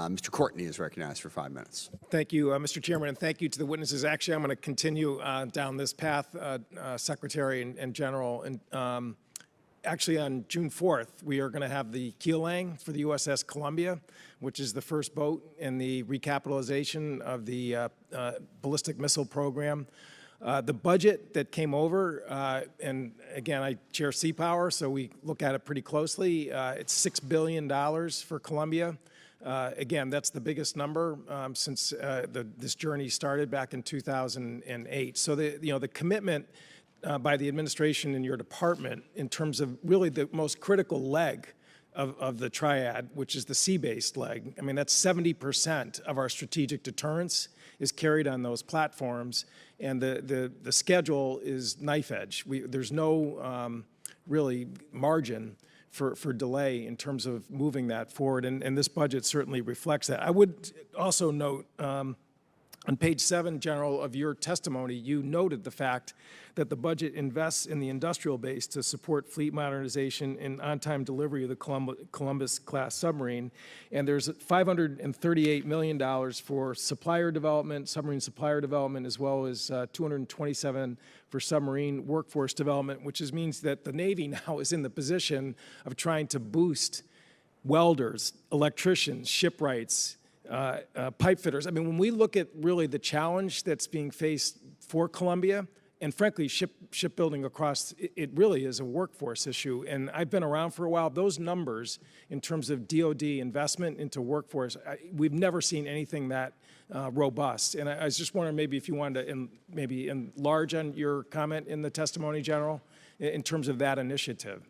Mr. Courtney is recognized for 5 minutes. Thank you, Mr. Chairman, and thank you to the witnesses. Actually, I'm going to continue down this path, Secretary and General. And actually, on June 4th, we are going to have the keel laying for the USS Columbia, which is the first boat in the recapitalization of the ballistic missile program. The budget that came over, and again, I chair Sea Power, so we look at it pretty closely. It's $6 billion for Columbia. Again, that's the biggest number since this journey started back in 2008. So the commitment by the administration and your department in terms of really the most critical leg of the triad, which is the sea-based leg. I mean, that's 70% of our strategic deterrence is carried on those platforms, and the schedule is knife edge. There's no really margin for delay in terms of moving that forward, and this budget certainly reflects that. I would also note on page 7, General, of your testimony, you noted the fact that the budget invests in the industrial base to support fleet modernization and on-time delivery of the Columbus-class submarine. And there's $538 million for supplier development, submarine supplier development, as well as $227 for submarine workforce development, which means that the Navy now is in the position of trying to boost welders, electricians, shipwrights, pipe fitters. I mean, when we look at really the challenge that's being faced for Columbia, and frankly, shipbuilding across, it really is a workforce issue. And I've been around for a while. Those numbers in terms of DOD investment into workforce, we've never seen anything that robust. And I was just wondering maybe if you wanted to maybe enlarge on your comment in the testimony, General, in terms of that initiative.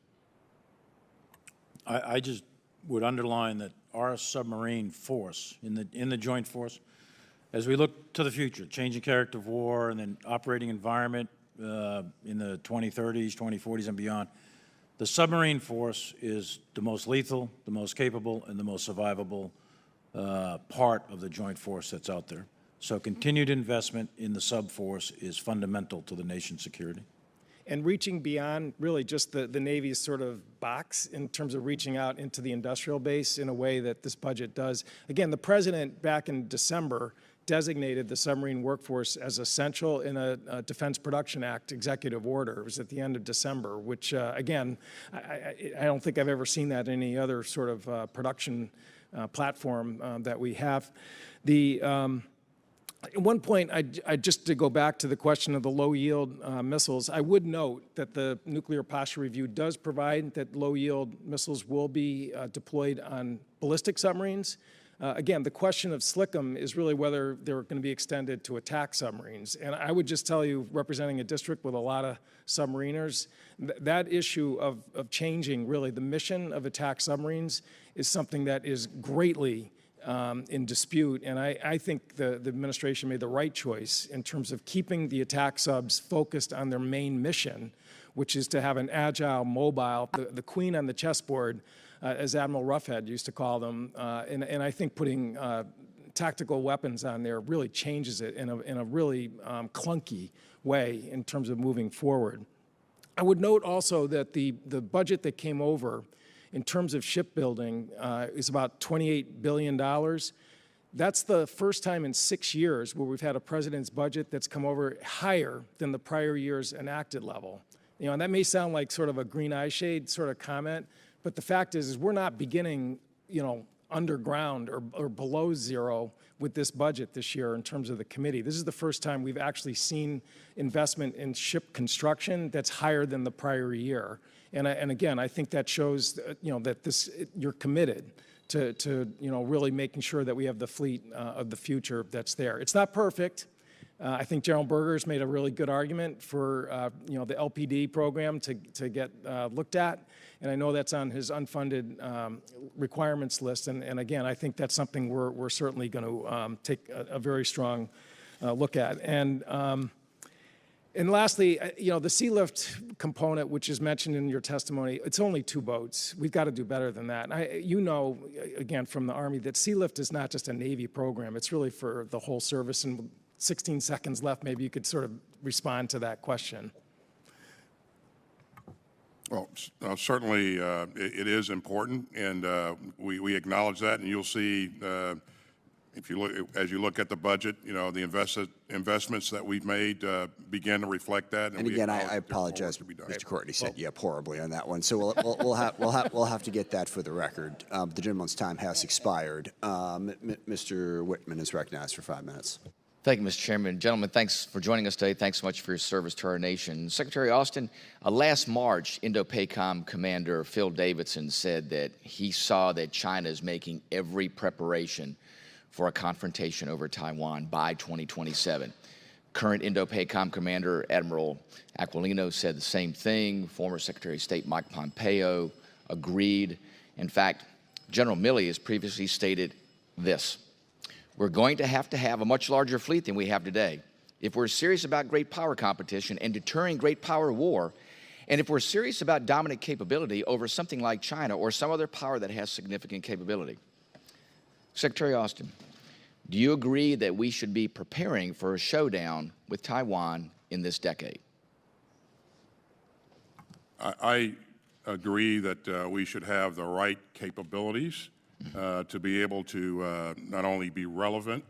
I just would underline that our submarine force in the joint force, as we look to the future, changing character of war and then operating environment in the 2030s, 2040s and beyond, the submarine force is the most lethal, the most capable, and the most survivable part of the joint force that's out there. So continued investment in the sub force is fundamental to the nation's security. And reaching beyond really just the Navy's sort of box in terms of reaching out into the industrial base in a way that this budget does. Again, the President back in December designated the submarine workforce as essential in a Defense Production Act executive order. It was at the end of December, which again, I don't think I've ever seen that in any other sort of production platform that we have. At one point, just to go back to the question of the low-yield missiles, I would note that the Nuclear Posture Review does provide that low-yield missiles will be deployed on ballistic submarines. Again, the question of SLCM is really whether they're going to be extended to attack submarines. And I would just tell you, representing a district with a lot of submariners, that issue of changing really the mission of attack submarines is something that is greatly in dispute, and I think the administration made the right choice in terms of keeping the attack subs focused on their main mission, which is to have an agile, mobile, the queen on the chessboard, as Admiral Roughhead used to call them, and I think putting tactical weapons on there really changes it in a really clunky way in terms of moving forward. I would note also that the budget that came over in terms of shipbuilding is about $28 billion. That's the first time in 6 years where we've had a president's budget that's come over higher than the prior year's enacted level. You know, and that may sound like sort of a green eye shade sort of comment, but the fact is we're not beginning, you know, underground or below zero with this budget this year in terms of the committee. This is the first time we've actually seen investment in ship construction that's higher than the prior year. And again, I think that shows, you know, that you're committed to you know, really making sure that we have the fleet of the future that's there. It's not perfect. I think General Berger's made a really good argument for you know, the LPD program to get looked at, and I know that's on his unfunded requirements list. And again, I think that's something we're certainly going to take a very strong look at. And lastly, you know, the sea lift component, which is mentioned in your testimony, it's only 2 boats. We've got to do better than that. You know, again, from the Army, that sea lift is not just a Navy program. It's really for the whole service. And 16 seconds left, maybe you could sort of respond to that question. Well, certainly it is important, and we acknowledge that. And you'll see if you look as you look at the budget, you know, the investments that we've made begin to reflect that. And again, I apologize, Mr. Courtney said yep horribly on that one, so we'll have to get that for the record. The gentleman's time has expired. Mr. Whitman is recognized for 5 minutes. Thank you, Mr. Chairman. Gentlemen, thanks for joining us today. Thanks so much for your service to our nation. Secretary Austin, last March, Indo-PACOM Commander Phil Davidson said that he saw that China is making every preparation for a confrontation over Taiwan by 2027. Current Indo-PACOM Commander Admiral Aquilino said the same thing. Former Secretary of State Mike Pompeo agreed. In fact, General Milley has previously stated this: we're going to have a much larger fleet than we have today. If we're serious about great power competition and deterring great power war, and if we're serious about dominant capability over something like China or some other power that has significant capability. Secretary Austin, do you agree that we should be preparing for a showdown with Taiwan in this decade? I agree that we should have the right capabilities to be able to not only be relevant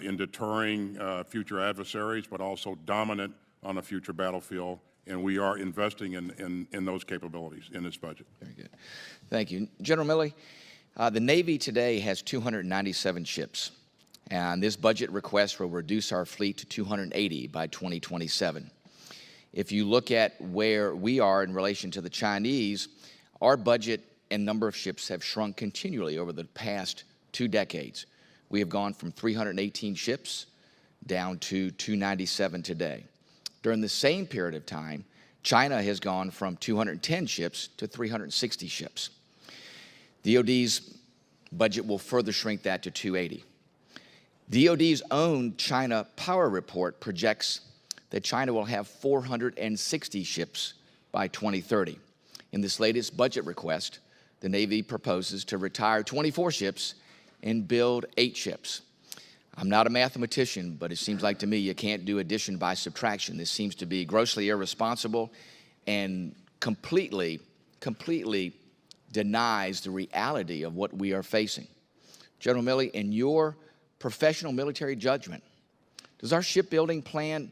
in deterring future adversaries, but also dominant on a future battlefield. And we are investing in those capabilities in this budget. Very good. Thank you. General Milley, the Navy today has 297 ships, and this budget request will reduce our fleet to 280 by 2027. If you look at where we are in relation to the Chinese, our budget and number of ships have shrunk continually over the past 2 decades. We have gone from 318 ships down to 297 today. During the same period of time, China has gone from 210 ships to 360 ships. DOD's budget will further shrink that to 280. DOD's own China Power Report projects that China will have 460 ships by 2030. In this latest budget request, the Navy proposes to retire 24 ships and build 8 ships. I'm not a mathematician, but it seems like to me you can't do addition by subtraction. This seems to be grossly irresponsible and completely denies the reality of what we are facing. General Milley, in your professional military judgment, does our shipbuilding plan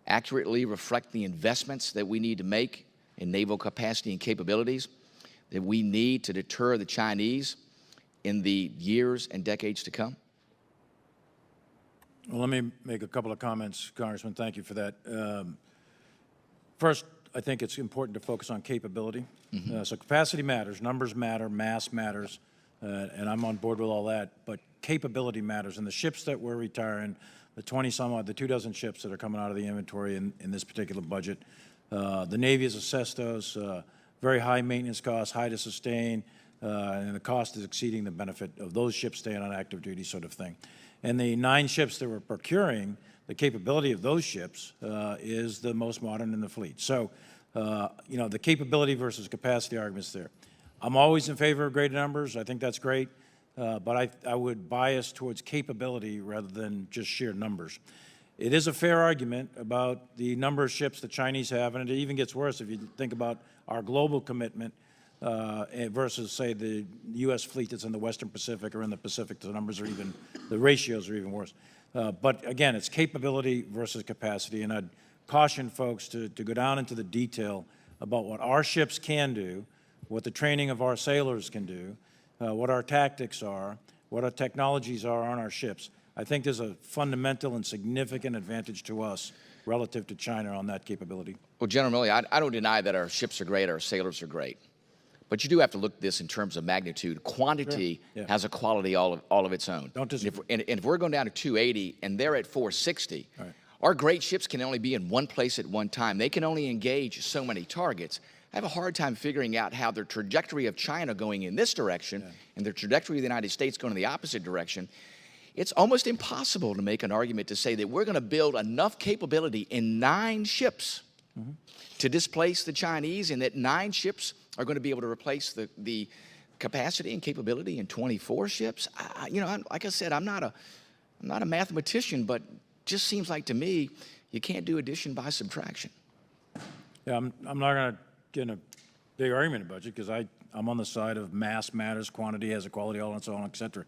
accurately reflect the investments that we need to make in naval capacity and capabilities that we need to deter the Chinese in the years and decades to come? Well, let me make a couple of comments, Congressman. Thank you for that. First, I think it's important to focus on capability. So capacity matters, numbers matter, mass matters, and I'm on board with all that, but capability matters. And the ships that we're retiring, the 20-some-odd, the 24 ships that are coming out of the inventory in this particular budget, the Navy has assessed those, very high maintenance costs, high to sustain, and the cost is exceeding the benefit of those ships staying on active duty sort of thing. And the 9 ships that we're procuring, the capability of those ships is the most modern in the fleet. So, you know, the capability versus capacity arguments there. I'm always in favor of greater numbers. I think that's great, but I would bias towards capability rather than just sheer numbers. It is a fair argument about the number of ships the Chinese have, and it even gets worse if you think about our global commitment versus, say, the U.S. fleet that's in the Western Pacific or in the Pacific. The numbers are even, the ratios are even worse. But again, it's capability versus capacity, and I'd caution folks to go down into the detail about what our ships can do, what the training of our sailors can do, what our tactics are, what our technologies are on our ships. I think there's a fundamental and significant advantage to us relative to China on that capability. Well, General Milley, I don't deny that our ships are great, our sailors are great. But you do have to look at this in terms of magnitude. Quantity has a quality all of its own. Don't disagree. And if we're going down to 280 and they're at 460, our great ships can only be in one place at one time. They can only engage so many targets. I have a hard time figuring out how the trajectory of China going in this direction and the trajectory of the United States going in the opposite direction. It's almost impossible to make an argument to say that we're going to build enough capability in 9 ships to displace the Chinese, and that 9 ships are going to be able to replace the capacity and capability in 24 ships. You know, like I said, I'm not a mathematician, but just seems like to me you can't do addition by subtraction. Yeah, I'm not going to get in a big argument in budget because I'm on the side of mass matters, quantity has a quality element, so on, et cetera.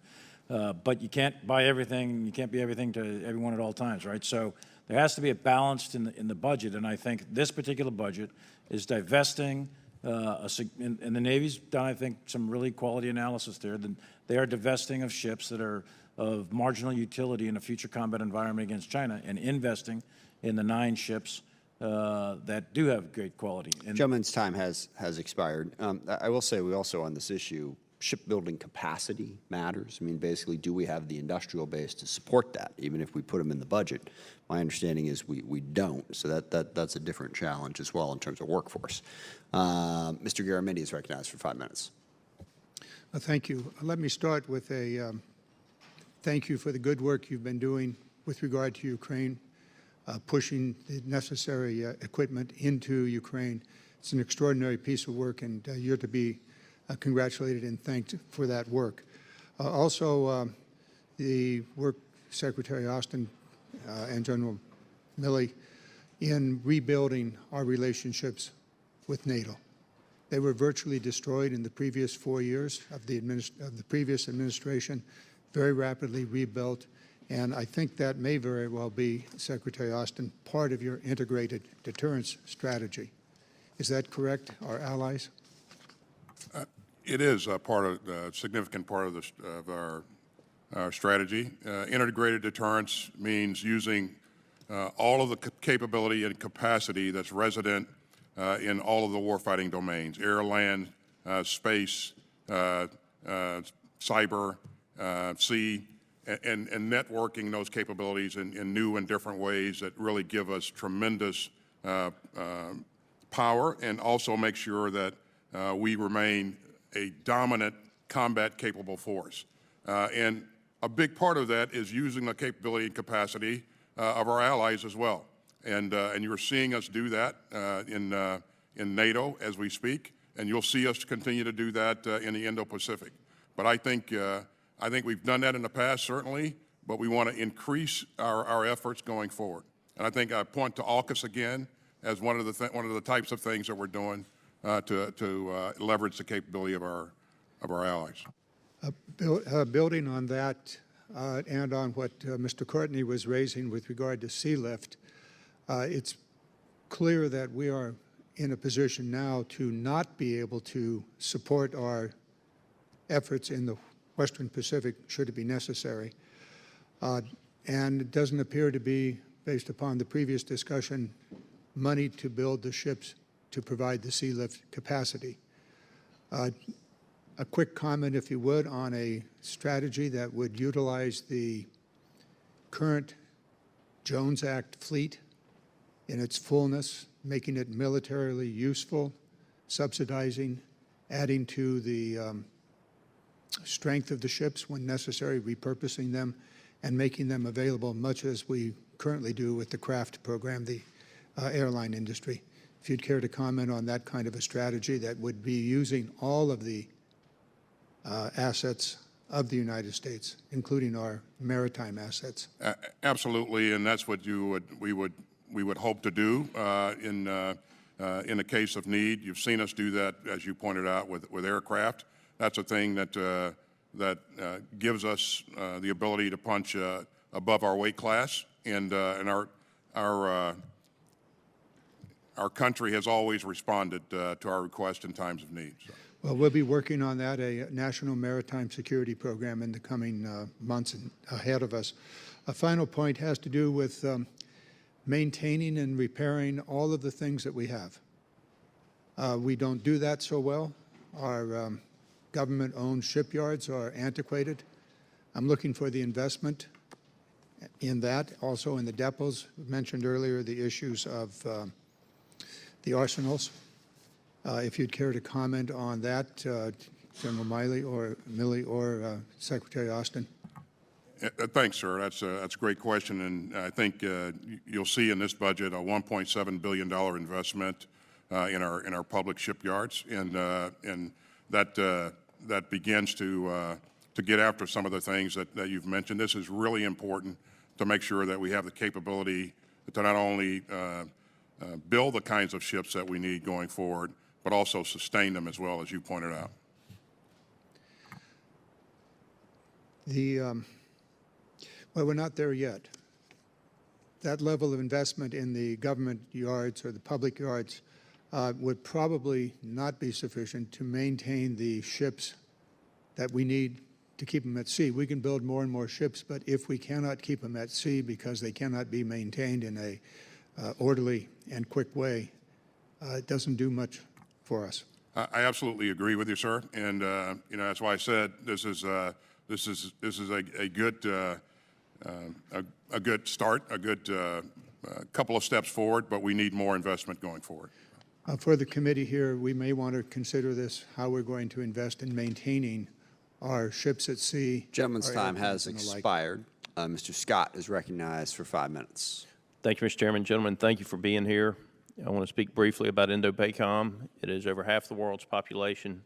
But you can't buy everything, you can't be everything to everyone at all times, right? So there has to be a balance in the budget, and I think this particular budget is divesting, and the Navy's done, I think, some really quality analysis there. They are divesting of ships that are of marginal utility in a future combat environment against China and investing in the 9 ships that do have great quality. And Gentleman's time has expired. I will say we also on this issue, shipbuilding capacity matters. I mean, basically, do we have the industrial base to support that, even if we put them in the budget? My understanding is we don't, so that's a different challenge as well in terms of workforce. Mr. Garamendi is recognized for 5 minutes. Thank you. Let me start with a thank you for the good work you've been doing with regard to Ukraine, pushing the necessary equipment into Ukraine. It's an extraordinary piece of work, and you're to be congratulated and thanked for that work. Also, the work Secretary Austin and General Milley in rebuilding our relationships with NATO. They were virtually destroyed in the previous 4 years of the previous administration, very rapidly rebuilt, and I think that may very well be, Secretary Austin, part of your integrated deterrence strategy. Is that correct, our allies? It is a part of a significant part of our strategy. Integrated deterrence means using all of the capability and capacity that's resident in all of the warfighting domains: air, land, space, cyber, sea, and networking those capabilities in new and different ways that really give us tremendous power, and also make sure that we remain a dominant combat-capable force. And a big part of that is using the capability and capacity of our allies as well. And you're seeing us do that in NATO as we speak, and you'll see us continue to do that in the Indo-Pacific. But I think we've done that in the past, certainly, but we want to increase our efforts going forward. And I think I point to AUKUS again as one of the types of things that we're doing to leverage the capability of our allies. Building on that and on what Mr. Courtney was raising with regard to sea lift, it's clear that we are in a position now to not be able to support our efforts in the Western Pacific should it be necessary. And it doesn't appear to be, based upon the previous discussion, money to build the ships to provide the sea lift capacity. A quick comment, if you would, on a strategy that would utilize the current Jones Act fleet in its fullness, making it militarily useful, subsidizing, adding to the strength of the ships when necessary, repurposing them, and making them available, much as we currently do with the CRAFT program, the airline industry. If you'd care to comment on that kind of a strategy that would be using all of the assets of the United States, including our maritime assets. Absolutely, and that's what we would hope to do in the case of need. You've seen us do that, as you pointed out, with aircraft. That's a thing that gives us the ability to punch above our weight class, and our country has always responded to our request in times of need. So. Well, we'll be working on that, a national maritime security program in the coming months ahead of us. A final point has to do with maintaining and repairing all of the things that we have. We don't do that so well. Our government-owned shipyards are antiquated. I'm looking for the investment in that, also in the depots. We mentioned earlier the issues of the arsenals. If you'd care to comment on that, General Milley or Secretary Austin. Thanks, sir. That's a great question, and I think you'll see in this budget a $1.7 billion investment in our public shipyards, and that begins to get after some of the things that you've mentioned. This is really important to make sure that we have the capability to not only build the kinds of ships that we need going forward, but also sustain them as well, as you pointed out. Well, we're not there yet. That level of investment in the government yards or the public yards would probably not be sufficient to maintain the ships that we need to keep them at sea. We can build more and more ships, but if we cannot keep them at sea because they cannot be maintained in a orderly and quick way, it doesn't do much for us. I absolutely agree with you, sir, and you know, that's why I said this is a good start, a good couple of steps forward, but we need more investment going forward. For the committee here, we may want to consider this, how we're going to invest in maintaining our ships at sea. Gentleman's our time airplanes has and the like. expired. Mr. Scott is recognized for 5 minutes. Thank you, Mr. Chairman. Gentlemen, thank you for being here. I want to speak briefly about Indo-PACOM. It is over half the world's population.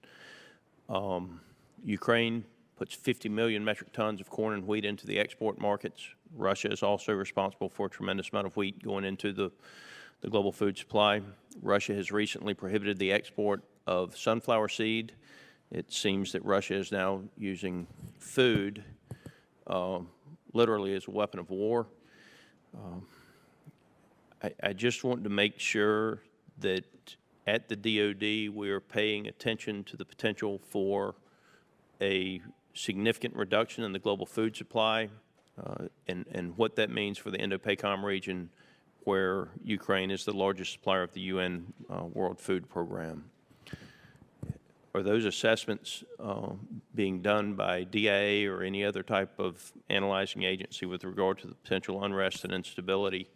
Ukraine puts 50 million metric tons of corn and wheat into the export markets. Russia is also responsible for a tremendous amount of wheat going into the global food supply. Russia has recently prohibited the export of sunflower seed. It seems that Russia is now using food literally as a weapon of war. I just want to make sure that at the DOD we are paying attention to the potential for a significant reduction in the global food supply and what that means for the Indo-PACOM region, where Ukraine is the largest supplier of the UN World Food Program. Are those assessments being done by DIA or any other type of analyzing agency with regard to the potential unrest and instability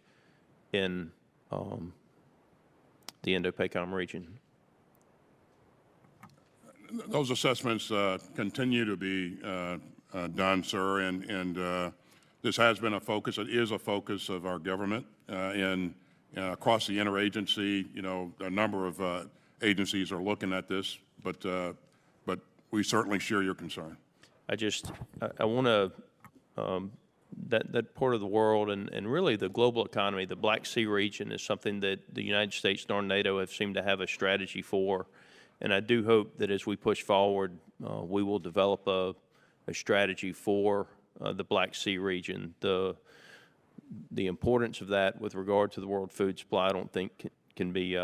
in the Indo-PACOM region? Those assessments continue to be done, sir, and this has been a focus. It is a focus of our government, and across the interagency, you know, a number of agencies are looking at this, but we certainly share your concern. I want to, that part of the world and really the global economy, the Black Sea region is something that the United States nor NATO have seemed to have a strategy for. And I do hope that as we push forward, we will develop a strategy for the Black Sea region. The importance of that with regard to the world food supply, I don't think can be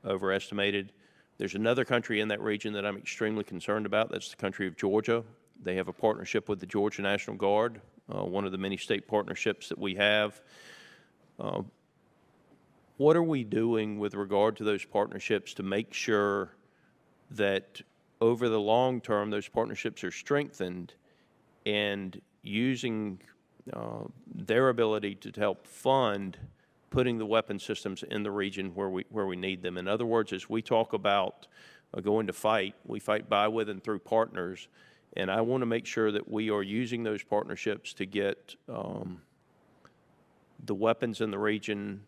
overestimated. There's another country in that region that I'm extremely concerned about. That's the country of Georgia. They have a partnership with the Georgia National Guard, one of the many state partnerships that we have. What are we doing with regard to those partnerships to make sure that over the long term those partnerships are strengthened and using their ability to help fund putting the weapon systems in the region where we need them? In other words, as we talk about going to fight, we fight by, with, and through partners. And I want to make sure that we are using those partnerships to get the weapons in the region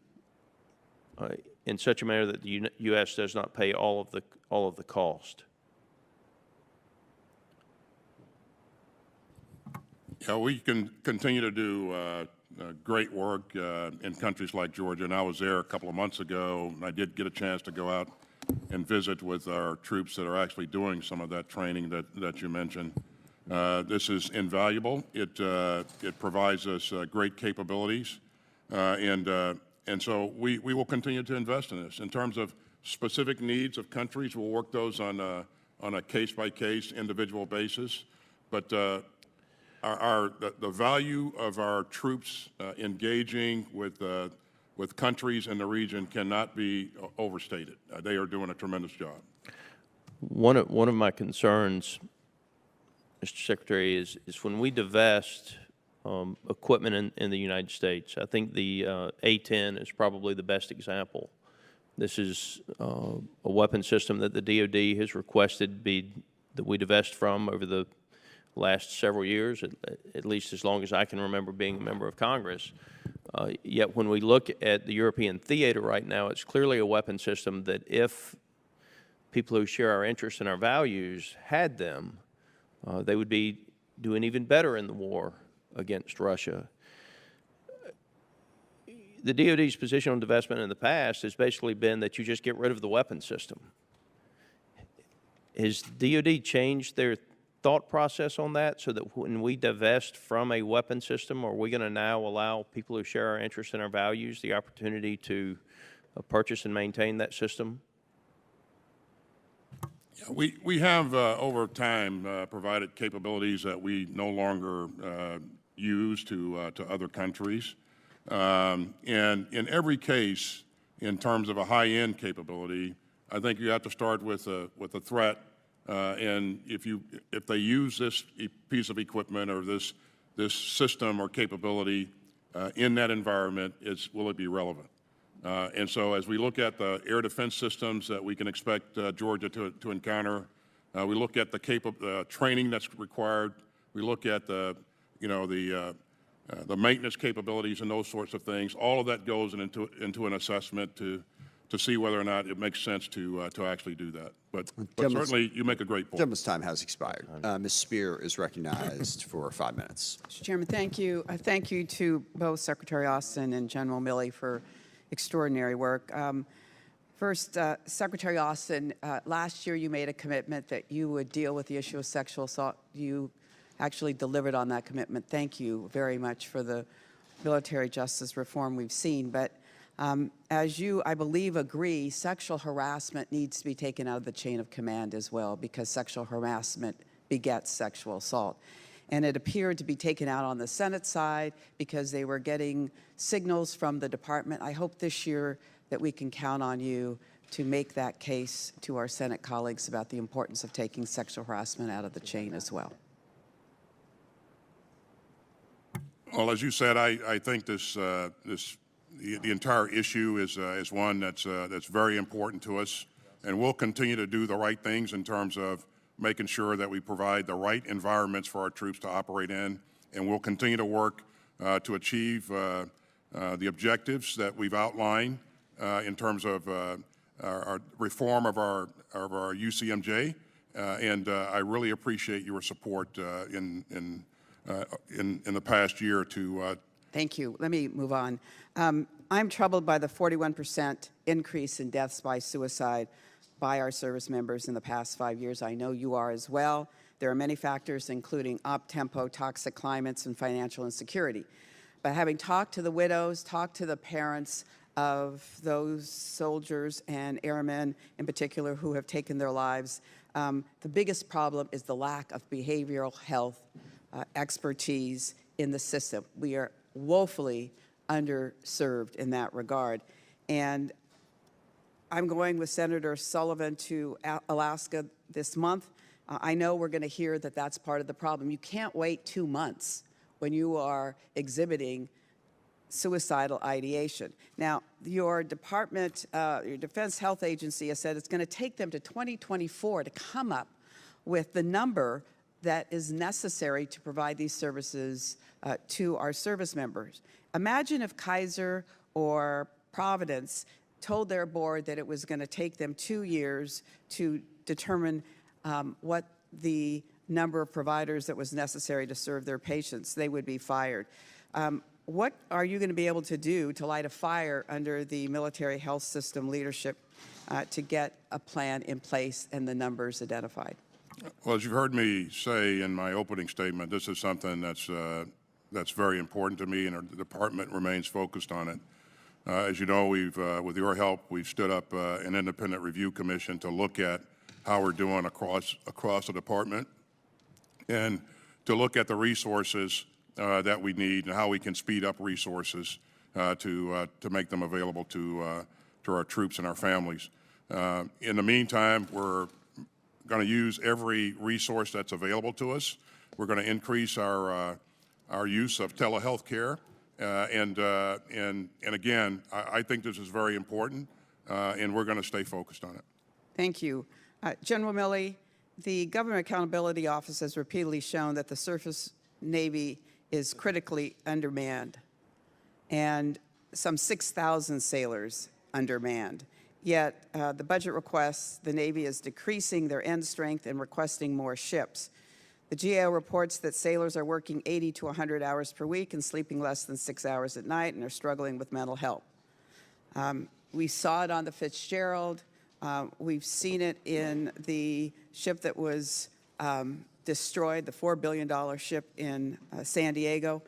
in such a manner that the U.S. does not pay all of the cost. Yeah, we can continue to do great work in countries like Georgia, and I was there a couple of months ago, and I did get a chance to go out and visit with our troops that are actually doing some of that training that you mentioned. This is invaluable. It provides us great capabilities, and so we will continue to invest in this. In terms of specific needs of countries, we'll work those on a case-by-case, individual basis. But the value of our troops engaging with countries in the region cannot be overstated. They are doing a tremendous job. One of my concerns, Mr. Secretary, is when we divest equipment in the United States. I think the A-10 is probably the best example. This is a weapon system that the DOD has requested that we divest from over the last several years, at least as long as I can remember being a member of Congress. Yet when we look at the European theater right now, it's clearly a weapon system that if people who share our interests and our values had them, they would be doing even better in the war against Russia. The DOD's position on divestment in the past has basically been that you just get rid of the weapon system. has DOD changed their thought process on that so that when we divest from a weapon system, are we going to now allow people who share our interests and our values the opportunity to purchase and maintain that system? We have, over time, provided capabilities that we no longer use to other countries. And in every case, in terms of a high-end capability, I think you have to start with a threat. And if they use this piece of equipment or this system or capability in that environment, will it be relevant? And so as we look at the air defense systems that we can expect Georgia to encounter, we look at the training that's required, we look at the maintenance capabilities and those sorts of things. All of that goes into an assessment to see whether or not it makes sense to actually do that. But certainly, you make a great point. Gentleman's time has expired. Ms. Spear is recognized for 5 minutes. Mr. Chairman, thank you. Thank you to both Secretary Austin and General Milley for extraordinary work. First, Secretary Austin, last year you made a commitment that you would deal with the issue of sexual assault. You actually delivered on that commitment. Thank you very much for the military justice reform we've seen. But as you, I believe, agree, sexual harassment needs to be taken out of the chain of command as well, because sexual harassment begets sexual assault. And it appeared to be taken out on the Senate side because they were getting signals from the department. I hope this year that we can count on you to make that case to our Senate colleagues about the importance of taking sexual harassment out of the chain as well. Well, as you said, I think the entire issue is one that's very important to us, and we'll continue to do the right things in terms of making sure that we provide the right environments for our troops to operate in, and we'll continue to work to achieve the objectives that we've outlined in terms of our reform of our UCMJ, and I really appreciate your support in the past year to. Thank you. Let me move on. I'm troubled by the 41% increase in deaths by suicide by our service members in the past 5 years. I know you are as well. There are many factors, including op-tempo, toxic climates, and financial insecurity. But having talked to the widows, talked to the parents of those soldiers and airmen in particular who have taken their lives, the biggest problem is the lack of behavioral health expertise in the system. We are woefully underserved in that regard. And I'm going with Senator Sullivan to Alaska this month. I know we're going to hear that that's part of the problem. You can't wait 2 months when you are exhibiting suicidal ideation. Now, your department, your Defense Health Agency has said it's going to take them to 2024 to come up with the number that is necessary to provide these services to our service members. Imagine if Kaiser or Providence told their board that it was going to take them 2 years to determine what the number of providers that was necessary to serve their patients. They would be fired. What are you going to be able to do to light a fire under the military health system leadership to get a plan in place and the numbers identified? Well, as you've heard me say in my opening statement, this is something that's very important to me, and our department remains focused on it. As you know, with your help, we've stood up an independent review commission to look at how we're doing across the department, and to look at the resources that we need and how we can speed up resources to make them available to our troops and our families. In the meantime, we're going to use every resource that's available to us. We're going to increase our use of telehealth care. And again, I think this is very important, and we're going to stay focused on it. Thank you. General Milley, the Government Accountability Office has repeatedly shown that the surface Navy is critically undermanned, and some 6,000 sailors undermanned. Yet the budget requests, the Navy is decreasing their end strength and requesting more ships. The GAO reports that sailors are working 80 to 100 hours per week and sleeping less than 6 hours at night and are struggling with mental health. We saw it on the Fitzgerald. We've seen it in the ship that was destroyed, the $4 billion ship in San Diego.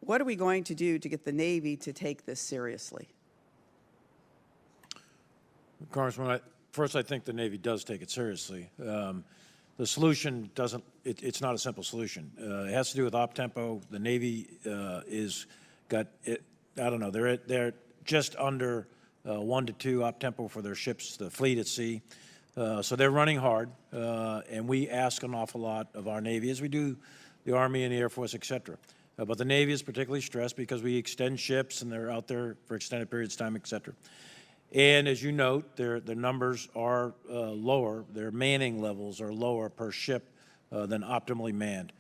What are we going to do to get the Navy to take this seriously? Congressman, first, I think the Navy does take it seriously. The solution doesn't, it's not a simple solution. It has to do with op tempo. The Navy is got, I don't know, they're just under 1 to 2 op tempo for their ships, the fleet at sea. So they're running hard, and we ask an awful lot of our Navy, as we do the Army and the Air Force, et cetera. But the Navy is particularly stressed because we extend ships and they're out there for extended periods of time, et cetera. And as you note, their numbers are lower. Their manning levels are lower per ship than optimally manned.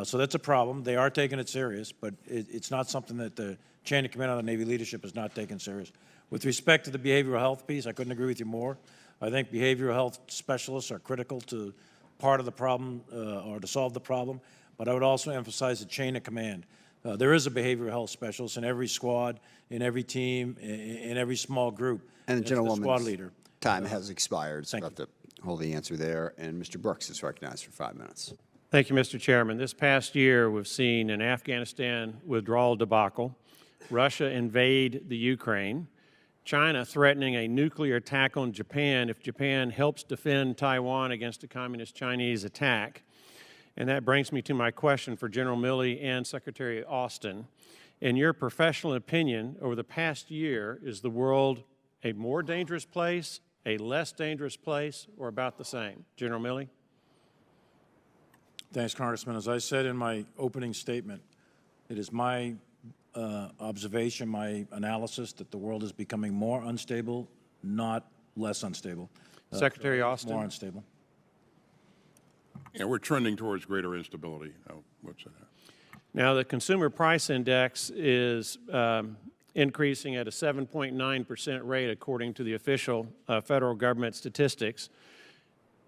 So that's a problem. They are taking it serious, but it's not something that the chain of command of the Navy leadership is not taking serious. With respect to the behavioral health piece, I couldn't agree with you more. I think behavioral health specialists are critical to part of the problem or to solve the problem, but I would also emphasize the chain of command. There is a behavioral health specialist in every squad, in every team, in every small group. And the That's the squad gentleman's leader. time has expired, so Thank I'll have to hold the answer there. And Mr. Brooks is recognized for 5 minutes. Thank you, Mr. Chairman. This past year, we've seen an Afghanistan withdrawal debacle, Russia invade the Ukraine, China threatening a nuclear attack on Japan if Japan helps defend Taiwan against a communist Chinese attack. And that brings me to my question for General Milley and Secretary Austin. In your professional opinion, over the past year, is the world a more dangerous place, a less dangerous place, or about the same? General Milley? Thanks, Congressman. As I said in my opening statement, it is my observation, my analysis that the world is becoming more unstable, not less unstable. Secretary Austin? More unstable. Yeah, we're trending towards greater instability. What's that? Now, the Consumer Price Index is increasing at a 7.9% rate according to the official federal government statistics.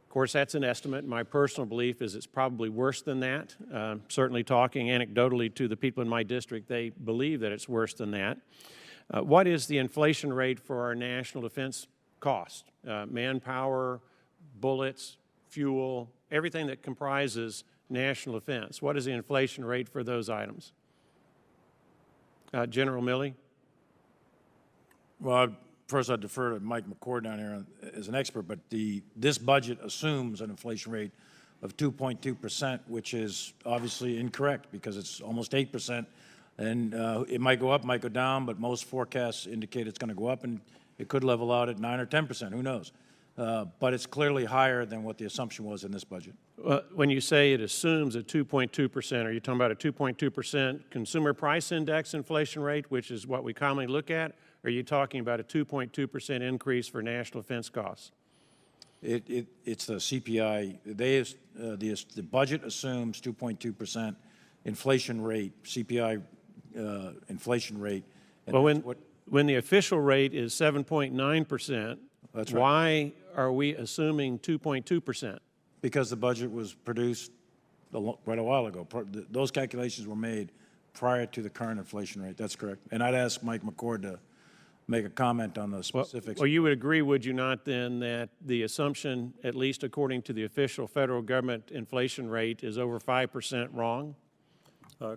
Of course, that's an estimate. My personal belief is it's probably worse than that. Certainly talking anecdotally to the people in my district, they believe that it's worse than that. What is the inflation rate for our national defense cost? Manpower, bullets, fuel, everything that comprises national defense. What is the inflation rate for those items? General Milley? Well, first I'd defer to Mike McCord down here as an expert, but this budget assumes an inflation rate of 2.2%, which is obviously incorrect because it's almost 8%. And it might go up, might go down, but most forecasts indicate it's going to go up, and it could level out at 9 or 10%, who knows? But it's clearly higher than what the assumption was in this budget. When you say it assumes a 2.2%, are you talking about a 2.2% consumer price index inflation rate, which is what we commonly look at, or are you talking about a 2.2% increase for national defense costs? It's the CPI. The budget assumes 2.2% inflation rate, CPI inflation rate. Well, when the official rate is 7.9%, that's right. Why are we assuming 2.2%? Because the budget was produced quite a while ago. Those calculations were made prior to the current inflation rate. That's correct. And I'd ask Mike McCord to make a comment on the specifics. Well, you would agree, would you not, then, that the assumption, at least according to the official federal government inflation rate, is over 5% wrong?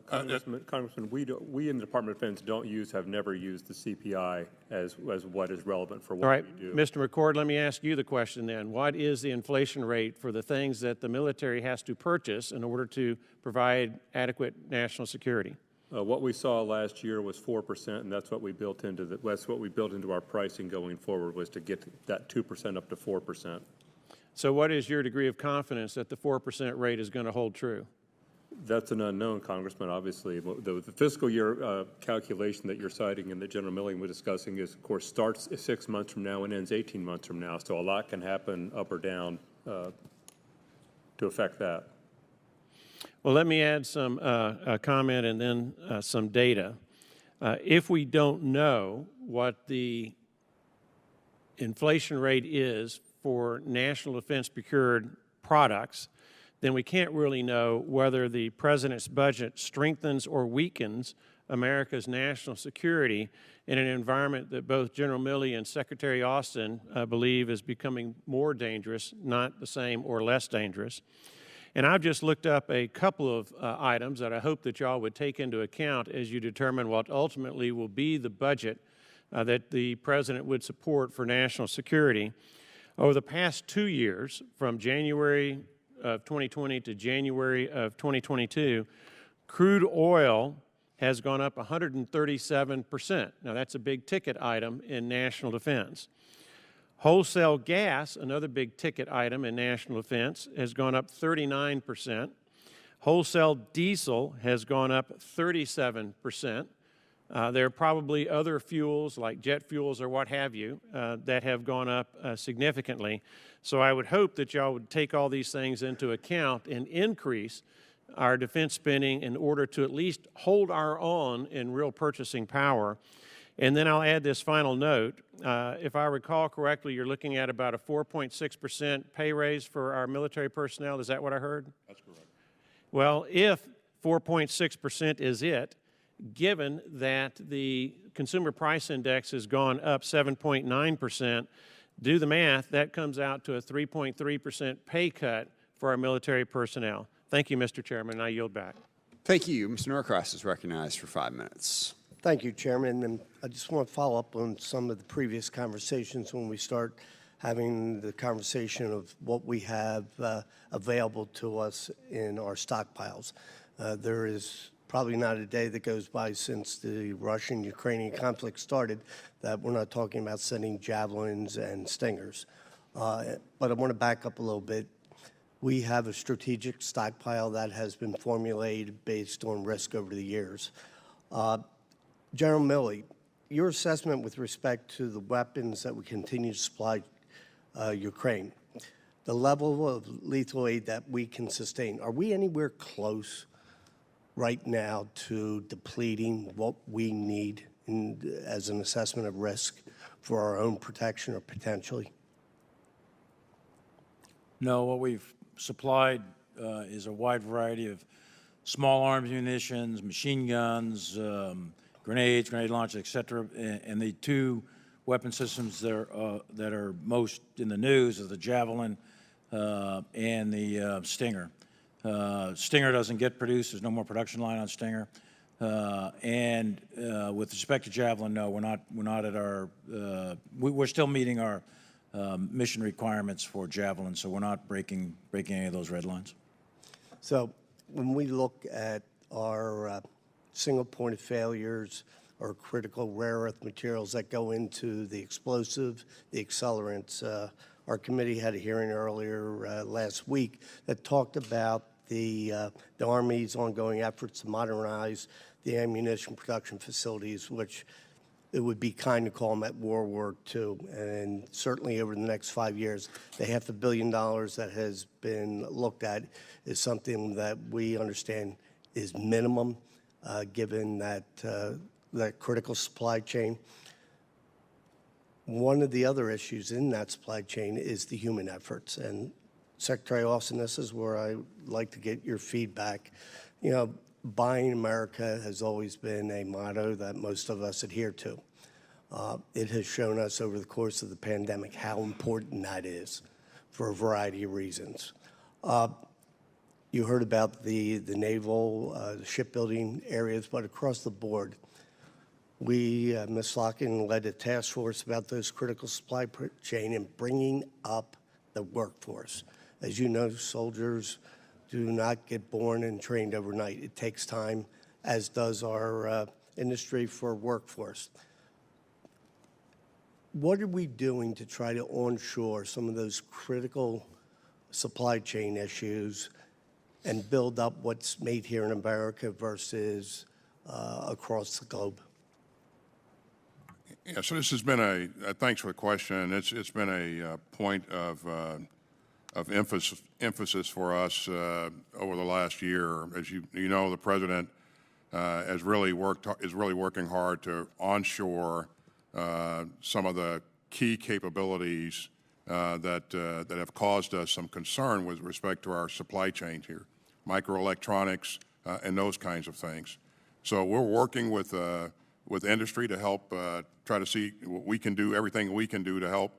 Congressman, we in the Department of Defense have never used the CPI as what is relevant for what All right, we do. Mr. McCord, let me ask you the question then. What is the inflation rate for the things that the military has to purchase in order to provide adequate national security? What we saw last year was 4%, and that's what we built into our pricing going forward, was to get that 2% up to 4%. So what is your degree of confidence that the 4% rate is going to hold true? That's an unknown, Congressman, obviously. The fiscal year calculation that you're citing and that General Milley was discussing is, of course, starts 6 months from now and ends 18 months from now. So a lot can happen up or down to affect that. Well, let me add some comment and then some data. If we don't know what the inflation rate is for national defense procured products, then we can't really know whether the president's budget strengthens or weakens America's national security in an environment that both General Milley and Secretary Austin believe is becoming more dangerous, not the same or less dangerous. And I've just looked up a couple of items that I hope that y'all would take into account as you determine what ultimately will be the budget that the president would support for national security. Over the past 2 years, from January of 2020 to January of 2022, crude oil has gone up 137%. Now, that's a big ticket item in national defense. Wholesale gas, another big ticket item in national defense, has gone up 39%. Wholesale diesel has gone up 37%. There are probably other fuels like jet fuels or what have you that have gone up significantly. So I would hope that y'all would take all these things into account and increase our defense spending in order to at least hold our own in real purchasing power. And then I'll add this final note. If I recall correctly, you're looking at about a 4.6% pay raise for our military personnel. Is that what I heard? That's correct. Well, if 4.6% is it, given that the consumer price index has gone up 7.9%, do the math, that comes out to a 3.3% pay cut for our military personnel. Thank you, Mr. Chairman, and I yield back. Thank you. Mr. Norcross is recognized for 5 minutes. Thank you, Chairman. And I just want to follow up on some of the previous conversations when we start having the conversation of what we have available to us in our stockpiles. There is probably not a day that goes by since the Russian-Ukrainian conflict started that we're not talking about sending javelins and stingers. But I want to back up a little bit. We have a strategic stockpile that has been formulated based on risk over the years. General Milley, your assessment with respect to the weapons that we continue to supply Ukraine, the level of lethal aid that we can sustain, are we anywhere close right now to depleting what we need as an assessment of risk for our own protection or potentially? No, what we've supplied is a wide variety of small arms munitions, machine guns, grenades, grenade launchers, et cetera. And the two weapon systems that are most in the news are the Javelin and the Stinger. Stinger doesn't get produced. There's no more production line on Stinger. And with respect to Javelin, no, we're not at our. We're still meeting our mission requirements for Javelin, so we're not breaking any of those red lines. So when we look at our single point of failures or critical rare earth materials that go into the explosive, the accelerants, our committee had a hearing earlier last week that talked about the Army's ongoing efforts to modernize the ammunition production facilities, which it would be kind to call them at World War II. And certainly over the next 5 years, the $500 million that has been looked at is something that we understand is minimum, given that critical supply chain. One of the other issues in that supply chain is the human efforts. And Secretary Austin, this is where I like to get your feedback. You know, buying America has always been a motto that most of us adhere to. It has shown us over the course of the pandemic how important that is for a variety of reasons. You heard about the naval, the shipbuilding areas, but across the board, we, Ms. Locken, led a task force about those critical supply chain and bringing up the workforce. As you know, soldiers do not get born and trained overnight. It takes time, as does our industry for workforce. What are we doing to try to onshore some of those critical supply chain issues and build up what's made here in America versus across the globe? Yeah, so this has been thanks for the question. It's been a point of emphasis for us over the last year. As you know, the president is really working hard to onshore some of the key capabilities that have caused us some concern with respect to our supply chain here, microelectronics and those kinds of things. So we're working with industry to help try to see what we can do, everything we can do to help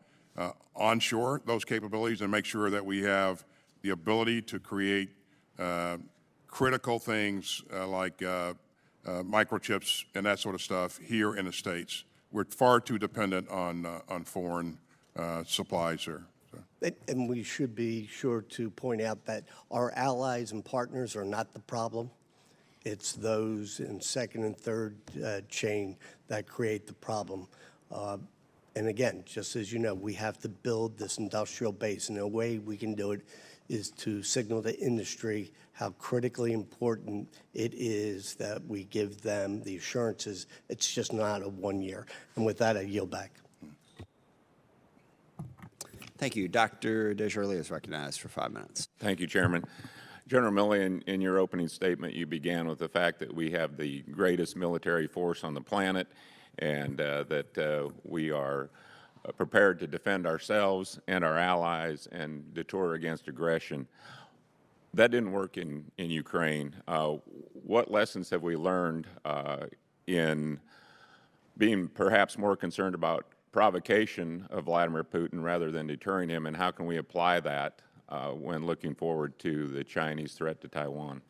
onshore those capabilities and make sure that we have the ability to create critical things like microchips and that sort of stuff here in the States. We're far too dependent on foreign supplies there. So. And we should be sure to point out that our allies and partners are not the problem. It's those in second and third chain that create the problem. And again, just as you know, we have to build this industrial base, and the way we can do it is to signal to industry how critically important it is that we give them the assurances. It's just not a 1 year. And with that, I yield back. Thank you. Dr. DeJarle is recognized for 5 minutes. Thank you, Chairman. General Milley, in your opening statement, you began with the fact that we have the greatest military force on the planet and that we are prepared to defend ourselves and our allies and deter against aggression. That didn't work in Ukraine. What lessons have we learned in being perhaps more concerned about provocation of Vladimir Putin rather than deterring him, and how can we apply that when looking forward to the Chinese threat to Taiwan?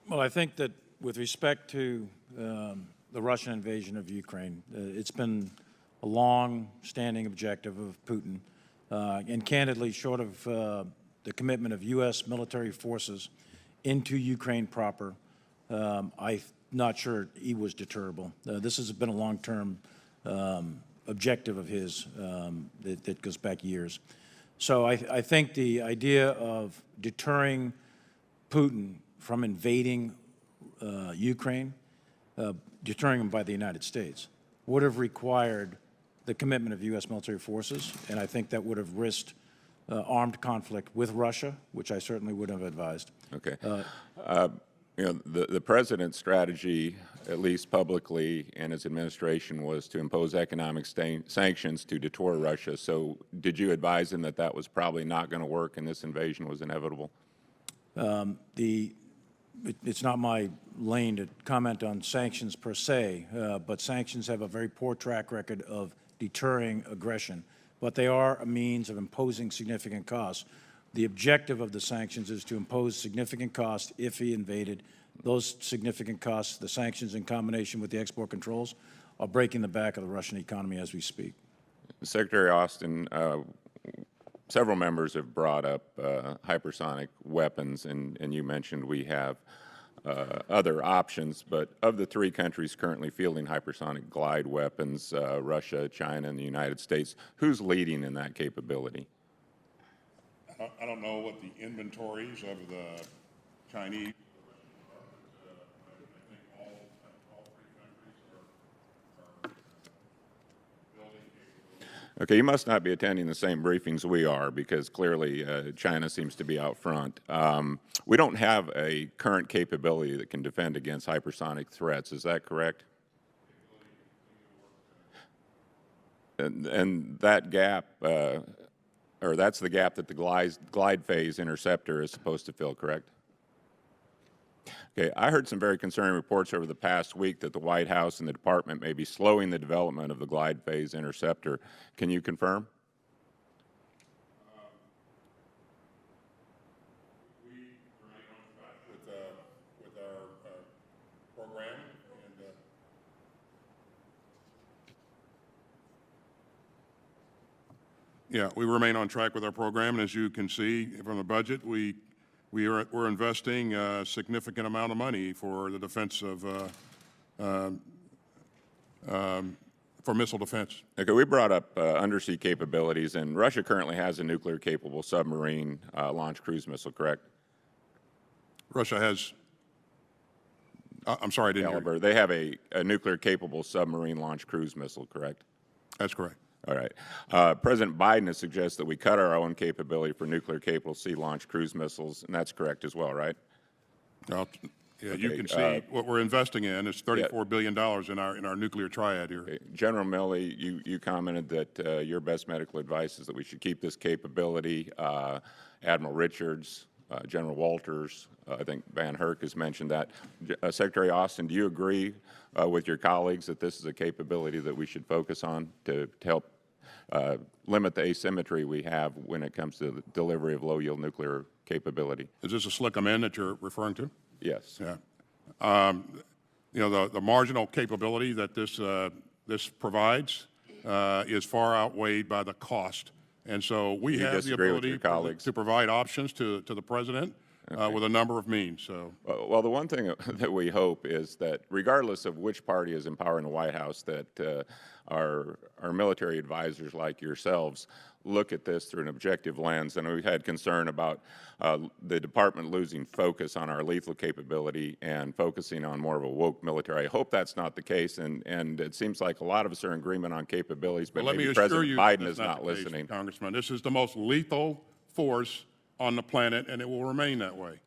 Well, I think that with respect to the Russian invasion of Ukraine, it's been a long-standing objective of Putin, and candidly, short of the commitment of U.S. military forces into Ukraine proper, I'm not sure he was deterrable. This has been a long-term objective of his that goes back years. So I think the idea of deterring Putin from invading Ukraine, deterring him by the United States, would have required the commitment of U.S. military forces, and I think that would have risked armed conflict with Russia, which I certainly would have advised. Okay. You know, the president's strategy, at least publicly, and his administration was to impose economic sanctions to deter Russia. So did you advise him that that was probably not going to work and this invasion was inevitable? It's not my lane to comment on sanctions per se, but sanctions have a very poor track record of deterring aggression. But they are a means of imposing significant costs. The objective of the sanctions is to impose significant costs if he invaded. Those significant costs, the sanctions in combination with the export controls, are breaking the back of the Russian economy as we speak. Secretary Austin, several members have brought up hypersonic weapons, and you mentioned we have other options, but of the three countries currently fielding hypersonic glide weapons, Russia, China, and the United States, who's leading in that capability? I don't know what the inventories of the Chinese. I think all three countries are building capabilities. Okay, you must not be attending the same briefings we are, because clearly China seems to be out front. We don't have a current capability that can defend against hypersonic threats. Is that correct? And that gap, or that's the gap that the glide phase interceptor is supposed to fill, correct? Okay, I heard some very concerning reports over the past week that the White House and the Department may be slowing the development of the glide phase interceptor. Can you confirm? We remain on track with our program, and yeah, we remain on track with our program, and as you can see from the budget, we're investing a significant amount of money for the defense of for missile defense. Okay, we brought up undersea capabilities, and Russia currently has a nuclear-capable submarine launch cruise missile, correct? Russia has. I'm sorry, I didn't hear you. They have a nuclear-capable submarine launch cruise missile, correct? That's correct. All right. President Biden has suggested that we cut our own capability for nuclear-capable sea-launched cruise missiles, and that's correct as well, right? Well, Yeah, you can see what we're investing in is $34 billion in our nuclear triad here. General Milley, you commented that your best medical advice is that we should keep this capability. Admiral Richards, General Walters, I think Van Herk has mentioned that. Secretary Austin, do you agree with your colleagues that this is a capability that we should focus on to help limit the asymmetry we have when it comes to the delivery of low-yield nuclear capability? Is this a slick amend that you're referring to? Yes. Yeah. You know, the marginal capability that this provides is far outweighed by the cost. And so we have the ability to provide options to the president with a number of means. So, well, the one thing that we hope is that regardless of which party is in power in the White House, that our military advisors like yourselves look at this through an objective lens. And we've had concern about the department losing focus on our lethal capability and focusing on more of a woke military. I hope that's not the case, and it seems like a lot of us are in agreement on capabilities, but maybe President Biden is not listening. Congressman, this is the most lethal force on the planet, and it will remain that way.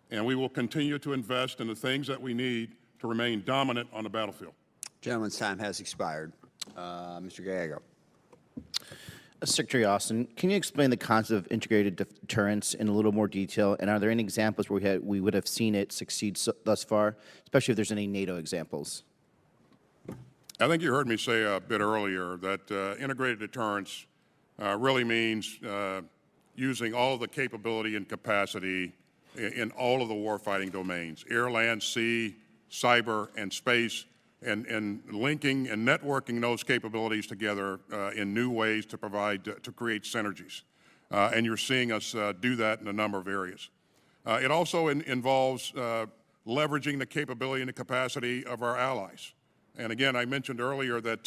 And we will continue to invest in the things that we need to remain dominant on the battlefield. Gentleman's time has expired. Mr. Gallego. Secretary Austin, can you explain the concept of integrated deterrence in a little more detail? And are there any examples where we would have seen it succeed thus far, especially if there's any NATO examples? I think you heard me say a bit earlier that integrated deterrence really means using all of the capability and capacity in all of the warfighting domains, air, land, sea, cyber, and space, and linking and networking those capabilities together in new ways to provide, to create synergies. And you're seeing us do that in a number of areas. It also involves leveraging the capability and the capacity of our allies. And again, I mentioned earlier that,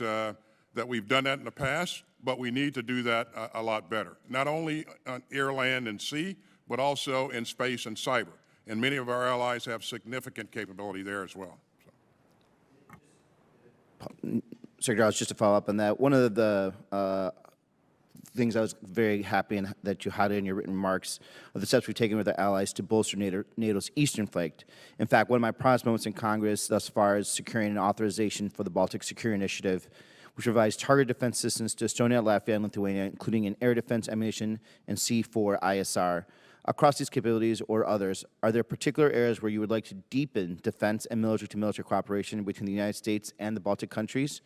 that we've done that in the past, but we need to do that a lot better. Not only on air, land, and sea, but also in space and cyber. And many of our allies have significant capability there as well. Secretary, just to follow up on that, one of the things I was very happy that you highlighted in your written remarks are the steps we've taken with our allies to bolster NATO's eastern flank. In fact, one of my proudest moments in Congress thus far is securing an authorization for the Baltic Security Initiative, which provides targeted defense systems to Estonia, Latvia, and Lithuania, including an air defense ammunition and C4 ISR. Across these capabilities or others, are there particular areas where you would like to deepen defense and military-to-military cooperation between the United States and the Baltic countries?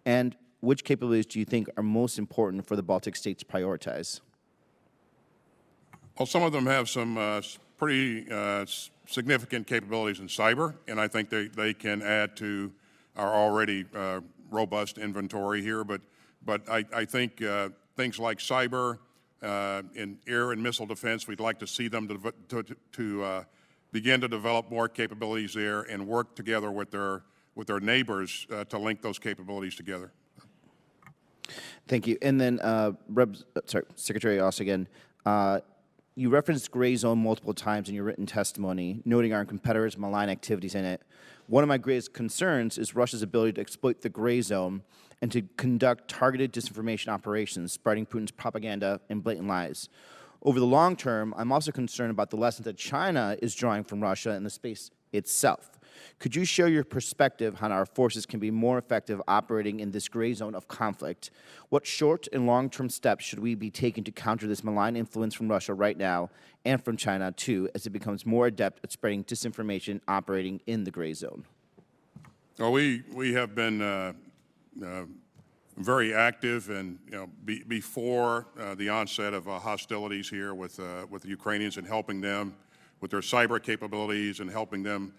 And which capabilities do you think are most important for the Baltic states to prioritize? Well, some of them have some pretty significant capabilities in cyber, and I think they can add to our already robust inventory here. But I think things like cyber, in air and missile defense, we'd like to see them to begin to develop more capabilities there and work together with their neighbors to link those capabilities together. Thank you. And then, Secretary Austin again, you referenced gray zone multiple times in your written testimony, noting our competitors' malign activities in it. One of my greatest concerns is Russia's ability to exploit the gray zone and to conduct targeted disinformation operations, spreading Putin's propaganda and blatant lies. Over the long term, I'm also concerned about the lessons that China is drawing from Russia in the space itself. Could you share your perspective on how our forces can be more effective operating in this gray zone of conflict? What short and long-term steps should we be taking to counter this malign influence from Russia right now and from China, too, as it becomes more adept at spreading disinformation operating in the gray zone? Well, we have been very active, and before the onset of hostilities here with the Ukrainians, and helping them with their cyber capabilities and helping them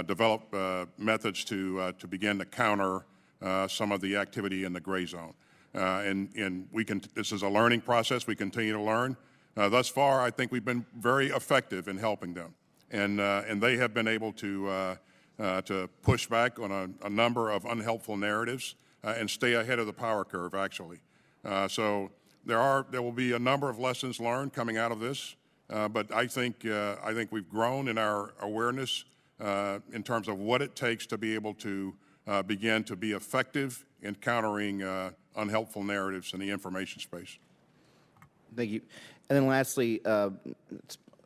develop methods to begin to counter some of the activity in the gray zone. And this is a learning process. We continue to learn. Thus far, I think we've been very effective in helping them, and they have been able to push back on a number of unhelpful narratives and stay ahead of the power curve, actually. So there will be a number of lessons learned coming out of this, but I think we've grown in our awareness in terms of what it takes to be able to begin to be effective in countering unhelpful narratives in the information space. Thank you. And then lastly,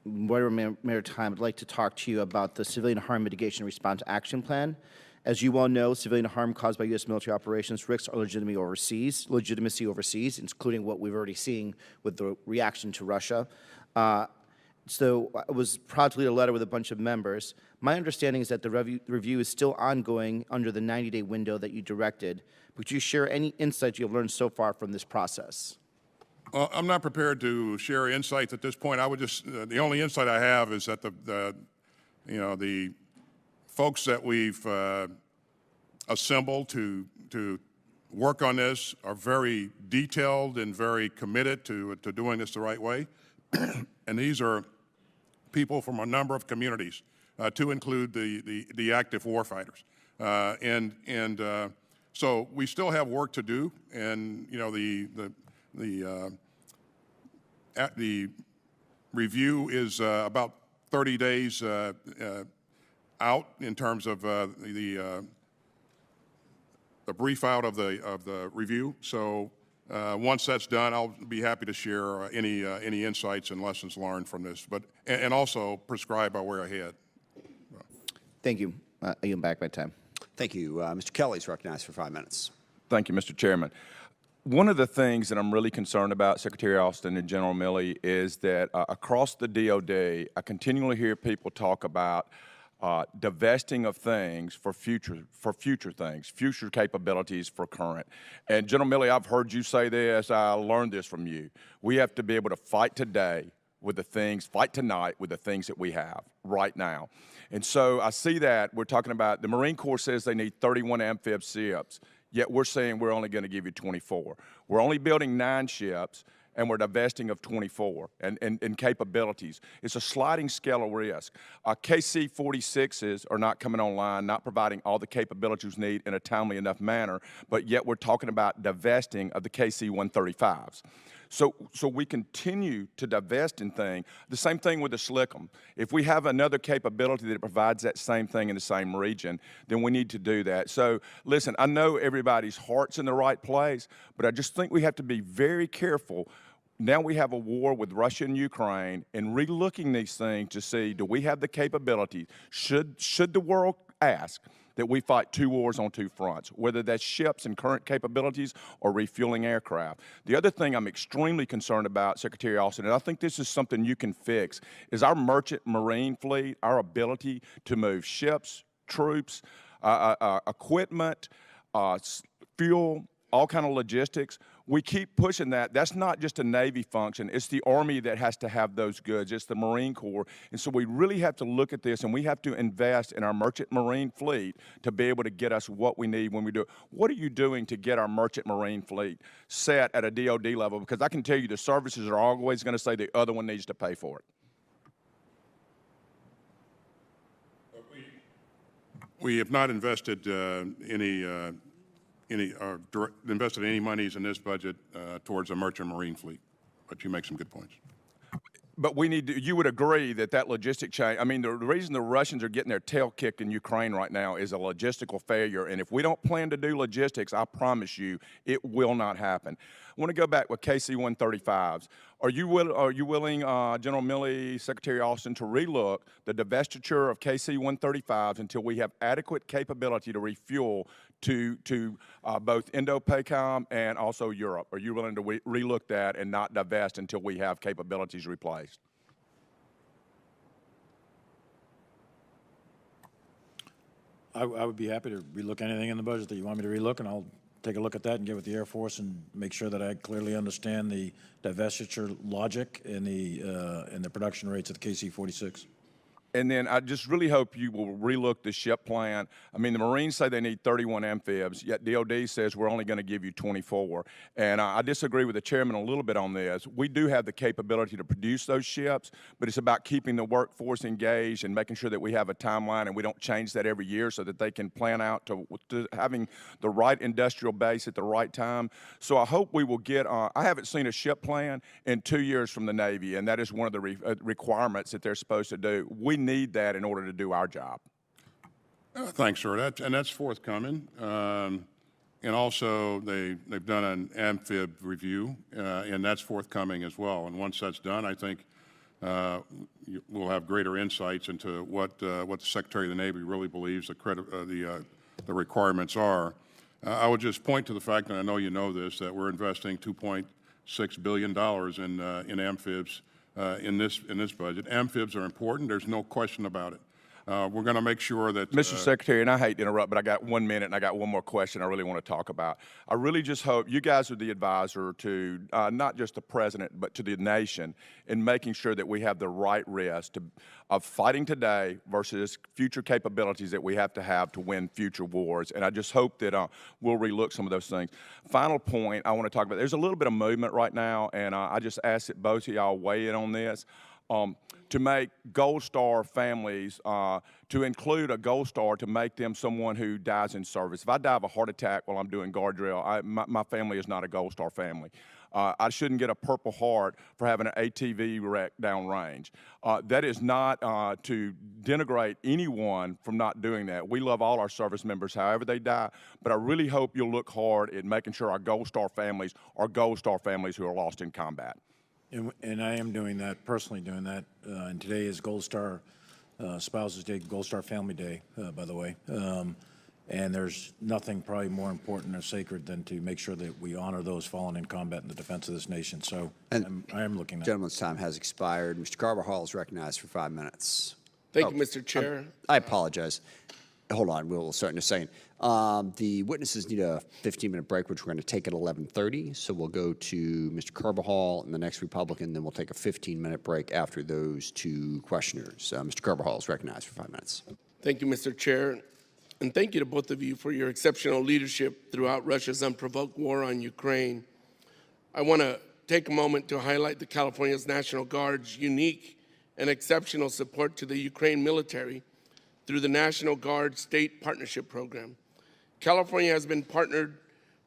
whatever maritime, I'd like to talk to you about the Civilian Harm Mitigation and Response Action Plan. As you well know, civilian harm caused by U.S. military operations risks our legitimacy overseas, including what we've already seen with the reaction to Russia. So I was proud to lead a letter with a bunch of members. My understanding is that the review is still ongoing under the 90-day window that you directed. Would you share any insights you've learned so far from this process? Well, I'm not prepared to share insights at this point. I would just, the only insight I have is that the folks that we've assembled to work on this are very detailed and very committed to doing this the right way. And these are people from a number of communities, to include the active warfighters. So we still have work to do, and the review is about 30 days out in terms of the brief out of the review. So once that's done, I'll be happy to share any insights and lessons learned from this, and also prescribe our way ahead. Thank you. I yield back my time. Thank you. Mr. Kelly's recognized for 5 minutes. Thank you, Mr. Chairman. One of the things that I'm really concerned about, Secretary Austin and General Milley, is that across the DOD, I continually hear people talk about divesting of things for future things, future capabilities for current. And General Milley, I've heard you say this. I learned this from you. We have to be able to fight today with the things, fight tonight with the things that we have right now. And so I see that we're talking about the Marine Corps says they need 31 amphib ships, yet we're saying we're only going to give you 24. We're only building 9 ships, and we're divesting of 24 and capabilities. It's a sliding scale of risk. KC-46s are not coming online, not providing all the capabilities we need in a timely enough manner, but yet we're talking about divesting of the KC-135s. So we continue to divest in things. The same thing with the Slickum. If we have another capability that provides that same thing in the same region, then we need to do that. So listen, I know everybody's heart's in the right place, but I just think we have to be very careful. Now we have a war with Russia and Ukraine, and relooking these things to see, do we have the capability? Should the world ask that we fight 2 wars on 2 fronts, whether that's ships and current capabilities or refueling aircraft? The other thing I'm extremely concerned about, Secretary Austin, and I think this is something you can fix, is our merchant marine fleet, our ability to move ships, troops, equipment, fuel, all kind of logistics. We keep pushing that. That's not just a Navy function. It's the Army that has to have those goods. It's the Marine Corps. And so we really have to look at this, and we have to invest in our merchant marine fleet to be able to get us what we need when we do it. What are you doing to get our merchant marine fleet set at a DOD level? Because I can tell you the services are always going to say the other one needs to pay for it. We have not invested invested any monies in this budget towards a merchant marine fleet, but you make some good points. But we need to, you would agree that logistic chain, I mean, the reason the Russians are getting their tail kicked in Ukraine right now is a logistical failure. And if we don't plan to do logistics, I promise you, it will not happen. I want to go back with KC-135s. Are you willing, General Milley, Secretary Austin, to relook the divestiture of KC-135s until we have adequate capability to refuel to both Indo-PACOM and also Europe? Are you willing to relook that and not divest until we have capabilities replaced? I would be happy to relook anything in the budget that you want me to relook, and I'll take a look at that and get with the Air Force and make sure that I clearly understand the divestiture logic and the production rates of the KC-46. And then I just really hope you will relook the ship plan. I mean, the Marines say they need 31 amphibs, yet DOD says we're only going to give you 24. And I disagree with the chairman a little bit on this. We do have the capability to produce those ships, but it's about keeping the workforce engaged and making sure that we have a timeline and we don't change that every year so that they can plan out to having the right industrial base at the right time. So I hope we will get, I haven't seen a ship plan in 2 years from the Navy, and that is one of the requirements that they're supposed to do. We need that in order to do our job. Thanks, sir. That's forthcoming. And also, they've done an amphib review, and that's forthcoming as well. And once that's done, I think we'll have greater insights into what the Secretary of the Navy really believes the requirements are. I would just point to the fact, and I know you know this, that we're investing $2.6 billion in amphibs in this budget. Amphibs are important. There's no question about it. We're going to make sure that... Mr. Secretary, and I hate to interrupt, but I got 1 minute and I got one more question I really want to talk about. I really just hope you guys are the advisor to not just the president, but to the nation in making sure that we have the right risk of fighting today versus future capabilities that we have to win future wars. And I just hope that we'll relook some of those things. Final point I want to talk about, there's a little bit of movement right now, and I just ask that both of y'all weigh in on this. To make Gold Star families, to include a Gold Star to make them someone who dies in service. If I die of a heart attack while I'm doing guard drill, my family is not a Gold Star family. I shouldn't get a Purple Heart for having an ATV wreck downrange. That is not to denigrate anyone from not doing that. We love all our service members, however they die, but I really hope you'll look hard at making sure our Gold Star families are Gold Star families who are lost in combat. And I am doing that, personally doing that. And today is Gold Star Spouses Day, Gold Star Family Day, by the way. And there's nothing probably more important or sacred than to make sure that we honor those fallen in combat in the defense of this nation. So I am looking at it. Gentleman's time has expired. Mr. Carbajal is recognized for 5 minutes. Thank you, Mr. Chair. I apologize. Hold on, we'll start in a second. The witnesses need a 15-minute break, which we're going to take at 11:30. So we'll go to Mr. Carbajal and the next Republican, then we'll take a 15-minute break after those two questioners. Mr. Carbajal is recognized for 5 minutes. Thank you, Mr. Chair. And thank you to both of you for your exceptional leadership throughout Russia's unprovoked war on Ukraine. I want to take a moment to highlight the California's National Guard's unique and exceptional support to the Ukraine military through the National Guard State Partnership Program. California has been partnered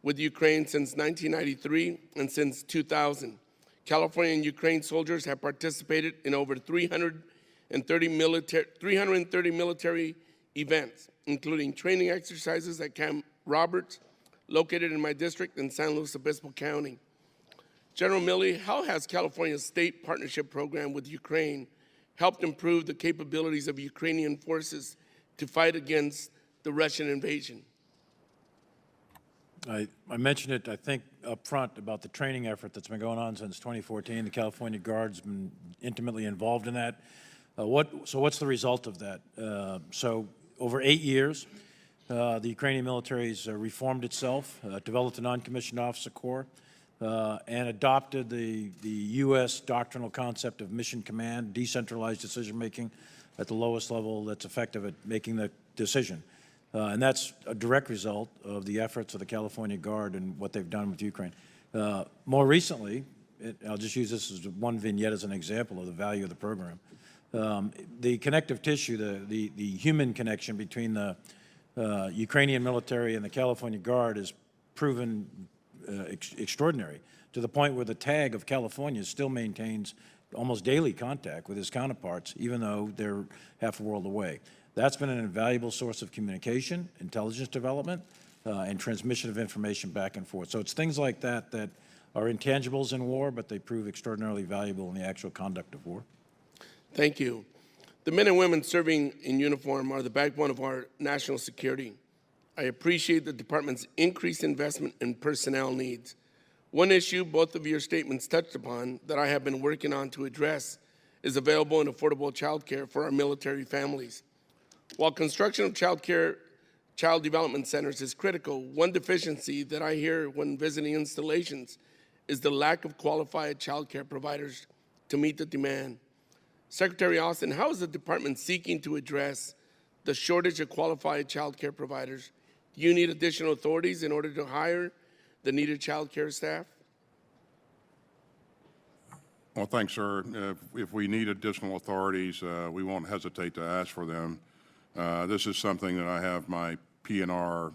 with Ukraine since 1993 and since 2000. California and Ukraine soldiers have participated in over 330 military events, including training exercises at Camp Roberts, located in my district in San Luis Obispo County. General Milley, how has California's state partnership program with Ukraine helped improve the capabilities of Ukrainian forces to fight against the Russian invasion? I mentioned it, I think, up front about the training effort that's been going on since 2014. The California Guard's been intimately involved in that. So what's the result of that? So over 8 years, the Ukrainian military has reformed itself, developed a non-commissioned officer corps, and adopted the U.S. doctrinal concept of mission command, decentralized decision-making at the lowest level that's effective at making the decision. And that's a direct result of the efforts of the California Guard and what they've done with Ukraine. More recently, I'll just use this as one vignette as an example of the value of the program. The connective tissue, the human connection between the Ukrainian military and the California Guard is proven extraordinary, to the point where the tag of California still maintains almost daily contact with his counterparts, even though they're half a world away. That's been an invaluable source of communication, intelligence development, and transmission of information back and forth. So it's things like that that are intangibles in war, but they prove extraordinarily valuable in the actual conduct of war. Thank you. The men and women serving in uniform are the backbone of our national security. I appreciate the department's increased investment in personnel needs. One issue both of your statements touched upon that I have been working on to address is available and affordable child care for our military families. While construction of child development centers is critical, one deficiency that I hear when visiting installations is the lack of qualified child care providers to meet the demand. Secretary Austin, how is the department seeking to address the shortage of qualified child care providers? Do you need additional authorities in order to hire the needed child care staff? Well, thanks, sir. If we need additional authorities, we won't hesitate to ask for them. This is something that I have my P&R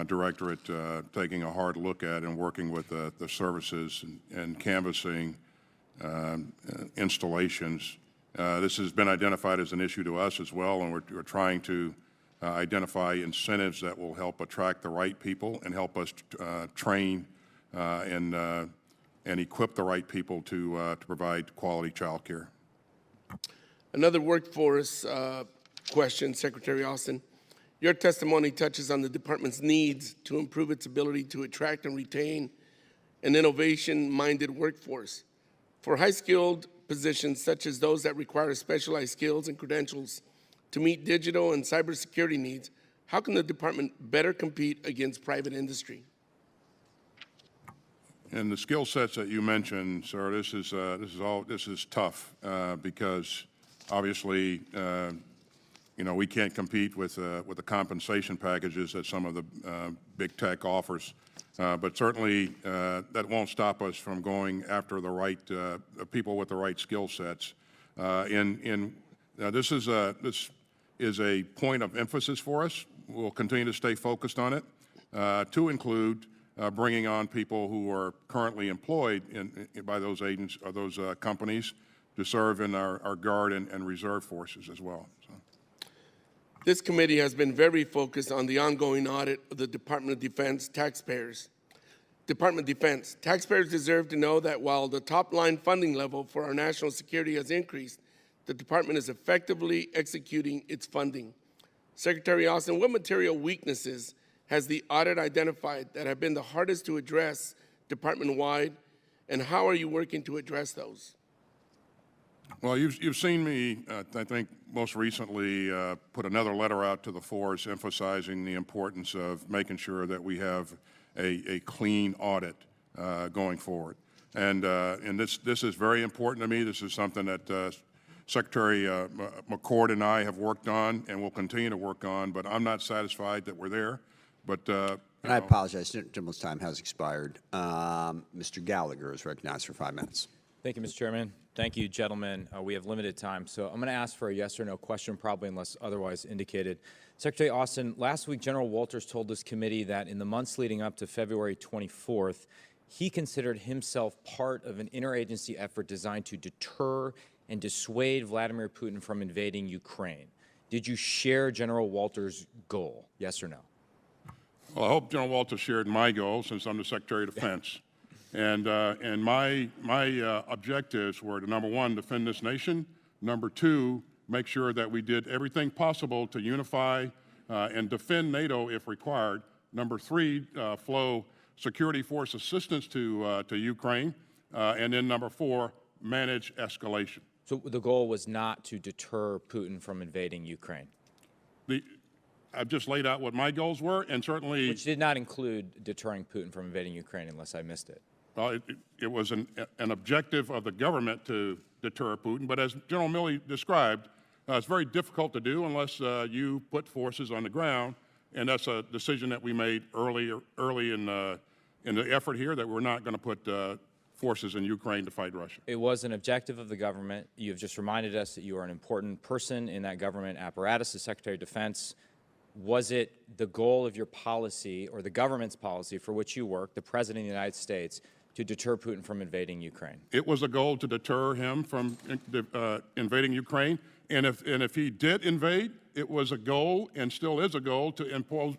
directorate taking a hard look at and working with the services and canvassing installations. This has been identified as an issue to us as well, and we're trying to identify incentives that will help attract the right people and help us train and and equip the right people to provide quality child care. Another workforce question, Secretary Austin. Your testimony touches on the department's needs to improve its ability to attract and retain an innovation-minded workforce. For high-skilled positions such as those that require specialized skills and credentials to meet digital and cybersecurity needs, how can the department better compete against private industry? And the skill sets that you mentioned, sir, this is tough because obviously, you know, we can't compete with the compensation packages that some of the big tech offers. But certainly, that won't stop us from going after the right people with the right skill sets. This is a point of emphasis for us. We'll continue to stay focused on it, to include bringing on people who are currently employed by those agents or those companies to serve in our Guard and Reserve forces as well. So. This committee has been very focused on the ongoing audit of the Department of Defense taxpayers. Department of Defense taxpayers deserve to know that while the top-line funding level for our national security has increased, the department is effectively executing its funding. Secretary Austin, what material weaknesses has the audit identified that have been the hardest to address department-wide, and how are you working to address those? Well, you've seen me, I think, most recently put another letter out to the force emphasizing the importance of making sure that we have a clean audit going forward. And this is very important to me. This is something that Secretary McCord and I have worked on and will continue to work on, but I'm not satisfied that we're there. But and I apologize, gentleman's time has expired. Mr. Gallagher is recognized for 5 minutes. Thank you, Mr. Chairman. Thank you, gentlemen. We have limited time, so I'm going to ask for a yes or no question, probably unless otherwise indicated. Secretary Austin, last week General Walters told this committee that in the months leading up to February 24th, he considered himself part of an interagency effort designed to deter and dissuade Vladimir Putin from invading Ukraine. Did you share General Walters' goal, yes or no? Well, I hope General Walters shared my goal since I'm the Secretary of Defense. And my objectives were to, number one, defend this nation. Number two, make sure that we did everything possible to unify and defend NATO if required. Number three, flow security force assistance to Ukraine. And then number four, manage escalation. So the goal was not to deter Putin from invading Ukraine? I've just laid out what my goals were, and certainly... Which did not include deterring Putin from invading Ukraine, unless I missed it. Well, it was an objective of the government to deter Putin, but as General Milley described, it's very difficult to do unless you put forces on the ground, and that's a decision that we made early in the effort here, that we're not going to put forces in Ukraine to fight Russia. It was an objective of the government. You have just reminded us that you are an important person in that government apparatus, the Secretary of Defense. Was it the goal of your policy, or the government's policy for which you work, the President of the United States, to deter Putin from invading Ukraine? It was a goal to deter him from invading Ukraine, and if he did invade, it was a goal, and still is a goal, to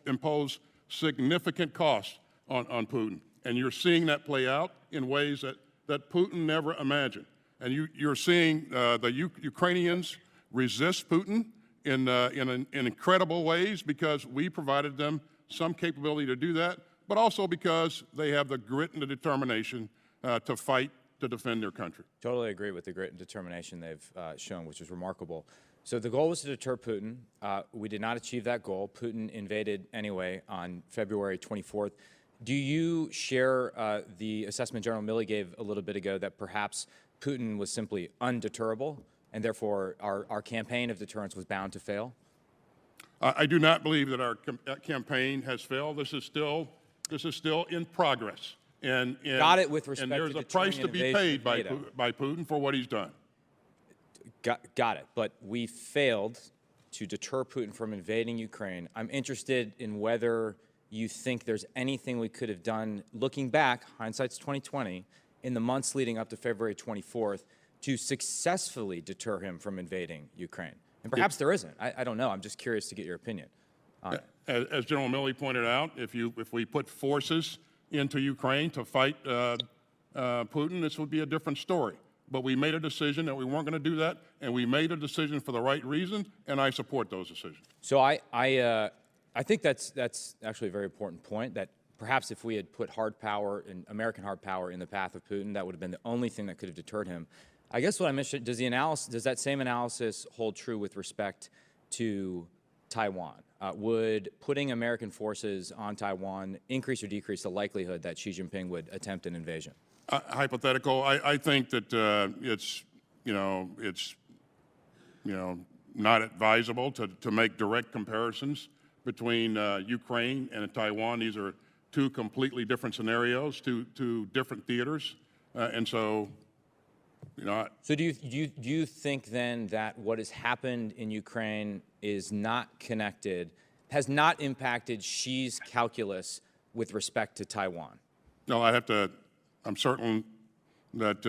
impose significant costs on Putin. And you're seeing that play out in ways that Putin never imagined. And you're seeing the Ukrainians resist Putin in incredible ways because we provided them some capability to do that, but also because they have the grit and the determination to fight to defend their country. Totally agree with the grit and determination they've shown, which is remarkable. So the goal was to deter Putin. We did not achieve that goal. Putin invaded anyway on February 24th. Do you share the assessment General Milley gave a little bit ago that perhaps Putin was simply undeterrable, and therefore our campaign of deterrence was bound to fail? I do not believe that our campaign has failed. This is still in progress. And got it with respect and there's to a price to be paid by NATO. by Putin for what he's done. Got it. But we failed to deter Putin from invading Ukraine. I'm interested in whether you think there's anything we could have done, looking back, hindsight's 2020, in the months leading up to February 24th, to successfully deter him from invading Ukraine. And perhaps there isn't. I don't know. I'm just curious to get your opinion on it. As General Milley pointed out, if we put forces into Ukraine to fight Putin, this would be a different story. But we made a decision that we weren't going to do that, and we made a decision for the right reasons, and I support those decisions. So I think that's actually a very important point, that perhaps if we had put hard power and American hard power in the path of Putin, that would have been the only thing that could have deterred him. I guess what I mentioned, does that same analysis hold true with respect to Taiwan? Would putting American forces on Taiwan increase or decrease the likelihood that Xi Jinping would attempt an invasion? Hypothetical. I think that it's not advisable to make direct comparisons between Ukraine and Taiwan. These are two completely different scenarios, two different theaters, and so. So do you think then that what has happened in Ukraine is not connected, has not impacted Xi's calculus with respect to Taiwan? No, I'm certain that,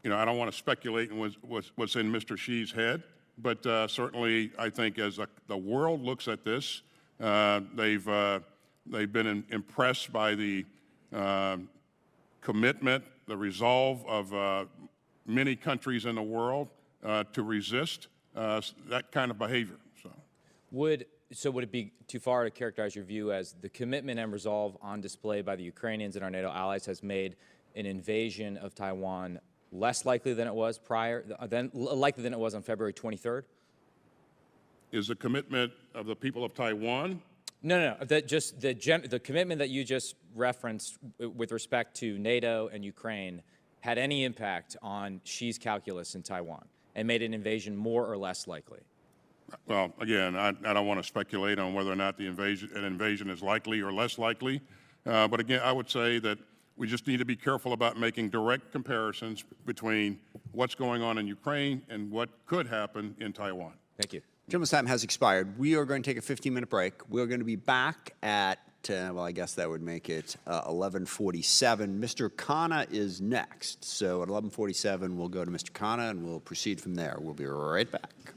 I don't want to speculate on what's in Mr. Xi's head, but certainly I think as the world looks at this, they've been impressed by the commitment, the resolve of many countries in the world to resist that kind of behavior. Would it be too far to characterize your view as the commitment and resolve on display by the Ukrainians and our NATO allies has made an invasion of Taiwan less likely than it was likely than it was on February 23rd? Is the commitment of the people of Taiwan? No. The commitment that you just referenced with respect to NATO and Ukraine had any impact on Xi's calculus in Taiwan and made an invasion more or less likely? Well, again, I don't want to speculate on whether or not an invasion is likely or less likely. But again, I would say that we just need to be careful about making direct comparisons between what's going on in Ukraine and what could happen in Taiwan. Thank you. Gentleman's time has expired. We are going to take a 15-minute break. We're going to be back at, well, I guess that would make it 11:47. Mr. Khanna is next. So at 11:47, we'll go to Mr. Khanna, and we'll proceed from there. We'll be right back.